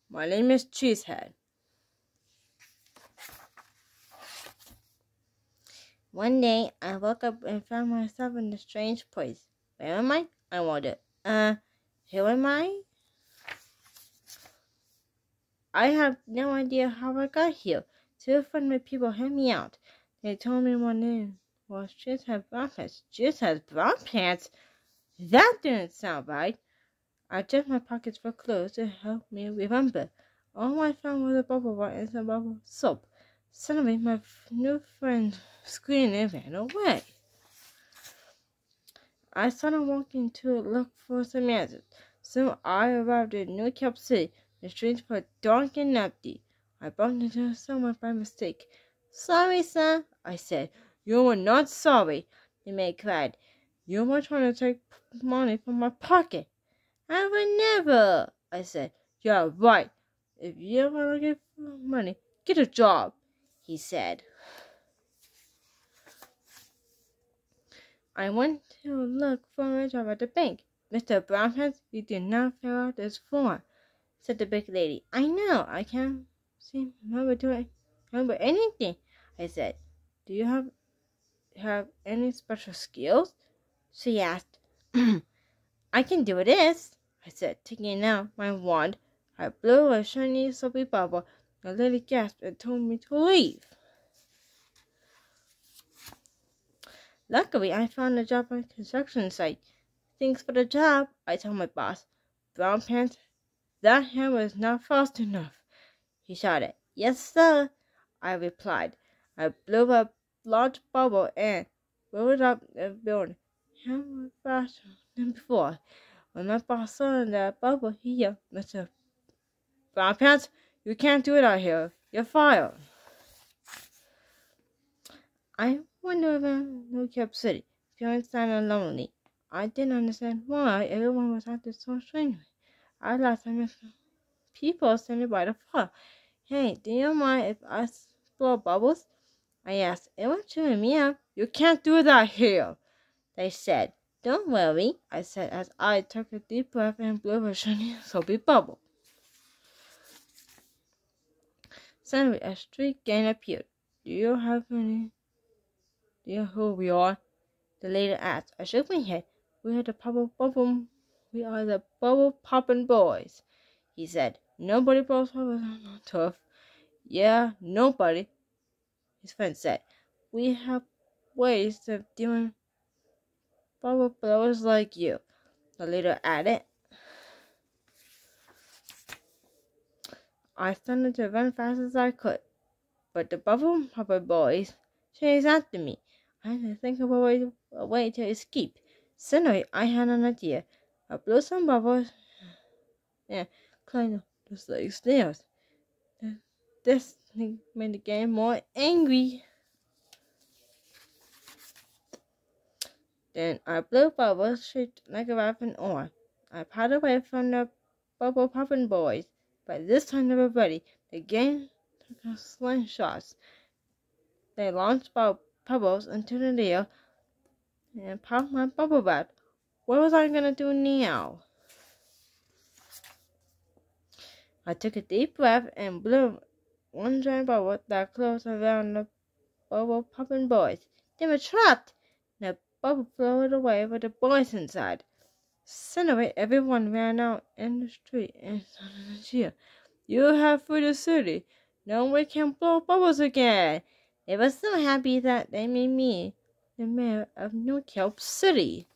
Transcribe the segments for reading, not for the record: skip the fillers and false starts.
My name is CheeseHead. One day, I woke up and found myself in a strange place. Where am I? I wondered. Who am I? I have no idea how I got here. Two friendly people helped me out. They told me my name was CheeseHead Brown Pants. CheeseHead Brown Pants? That didn't sound right. I checked my pockets for clothes to help me remember. All I found was a bubble wrap and some bubble soap. Suddenly, my new friend screamed and ran away. I started walking to look for some answers. Soon I arrived in New York City. The streets were dark and empty. I bumped into someone by mistake. "Sorry, sir," I said. "You were not sorry," the man cried. "You were trying to take money from my pocket." "I would never," I said. "Yeah, right. If you want to get money, get a job," he said. I went to look for a job at the bank. "Mr. Brownpants, you did not fill out this form," said the big lady. "I know. I can't seem to remember anything," I said. "Do you have any special skills?" she asked. "I can do this," I said, taking out my wand. I blew a shiny soapy bubble. The lady gasped and told me to leave. Luckily, I found a job on a construction site. "Thanks for the job," I told my boss. "Brown Pants, that hammer is not fast enough," he shouted. "Yes, sir," I replied. I blew a large bubble and blew it up the building. Hammer faster than before. When my boss saw the bubble, he yelled, "Mr. Brown Pants, you can't do it out here. You're fired." I wandered around New York City, feeling sad and lonely. I didn't understand why everyone was acting so strangely. I laughed at people standing by the fire. "Hey, do you mind if I blow bubbles?" I asked. "It was chewing me up." "You can't do that here," they said. "Don't worry," I said as I took a deep breath and blew a shiny soapy bubble. Suddenly, a street gang appeared. Do you know who we are?" the lady asked. I shook my head. We are the bubble popping boys," he said. "Nobody blows bubbles on turf." "Yeah, nobody," his friend said. "We have ways of doing bubble blowers like you," the leader added. I started to run fast as I could, but the bubble popper boys chased after me. I had to think of a way to escape. Suddenly, I had an idea. I blew some bubbles and climbed the slide stairs. This made the game more angry. Then I blew bubbles shaped like a rapping oar. I paddled away from the bubble popping boys. By this time they were ready. The gang took out slingshots. They launched bubbles into the air and popped my bubble wrap. What was I gonna do now? I took a deep breath and blew one giant bubble that closed around the bubble popping boys. They were trapped. The bubble floated away with the boys inside. Suddenly, everyone ran out in the street and started to cheer. "You have freed the city. No one can blow bubbles again." They were so happy that they made me the mayor of New York City.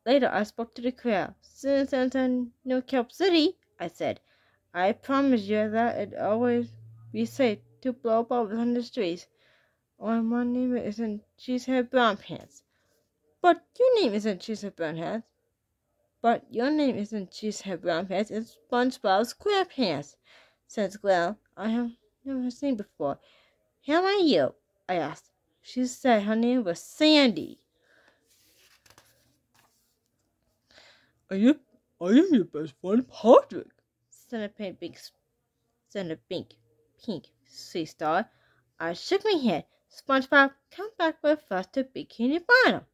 Later, I spoke to the crowd. "Citizens in New York City," I said, "I promise you that it always be safe to blow bubbles on the streets. Or my name isn't CheeseHead Brown Pants." "But your name isn't CheeseHead Brown Pants." "But your name isn't CheeseHead Brown Pants. It's SpongeBob SquarePants," said Squirrel I have never seen before. "How are you?" I asked. She said her name was Sandy. I am your best friend, Patrick," said a pink sea star. I shook my head. "SpongeBob, come back with us to Bikini Bottom,"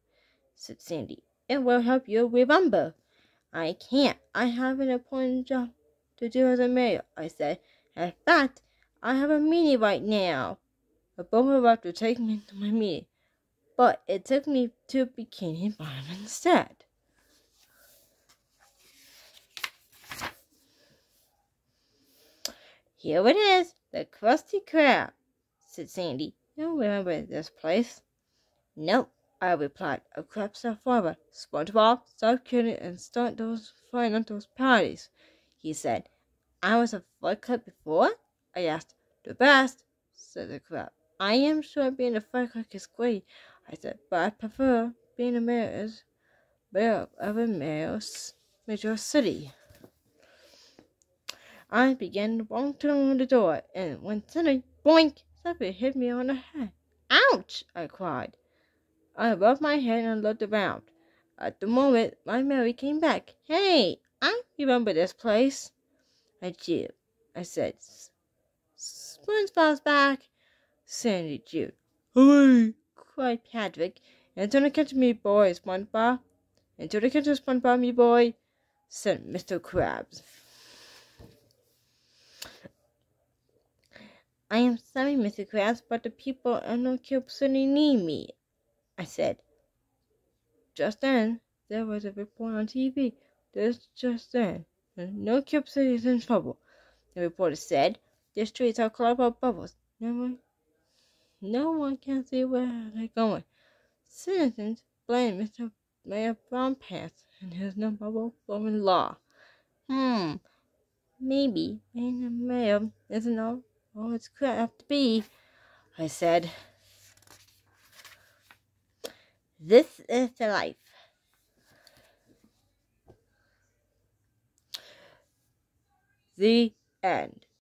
said Sandy. "It will help you remember." I can't. I have an important job to do as a mayor, I said. In fact, I have a meeting right now. The both were about to take me to my meeting, but it took me to Bikini Bottom instead. Here it is, the Krusty Krab, said Sandy. You remember this place? Nope, I replied. A crab star forever. SpongeBob, stop kidding and start those flying at those parties, he said. I was a fight club before? I asked. The best, said the crab. I am sure being a fight club is great, I said, but I prefer being a mayor of a major city. I began walking toward the door, and when suddenly, boink, something hit me on the head. Ouch! I cried. I rubbed my head and looked around. At the moment, my Mary came back. Hey, I remember this place. I jeered. I said, SpongeBob's back. Sandy jeered. Hooray! Cried Patrick. Into the kitchen, me boy, SpongeBob. Into the kitchen, SpongeBob, me boy, said Mr. Krabs. I am sorry, Mr. Krabs, but the people of No Cube City need me, I said. Just then, there was a report on TV. Just then, No Cube City is in trouble. The reporter said, the streets are clogged with bubbles. No one can see where they're going. Citizens blame Mr. Mayor Brownpants and his no bubble blowing law. Maybe being a mayor isn't all it's could have to be, I said. This is the life. The end.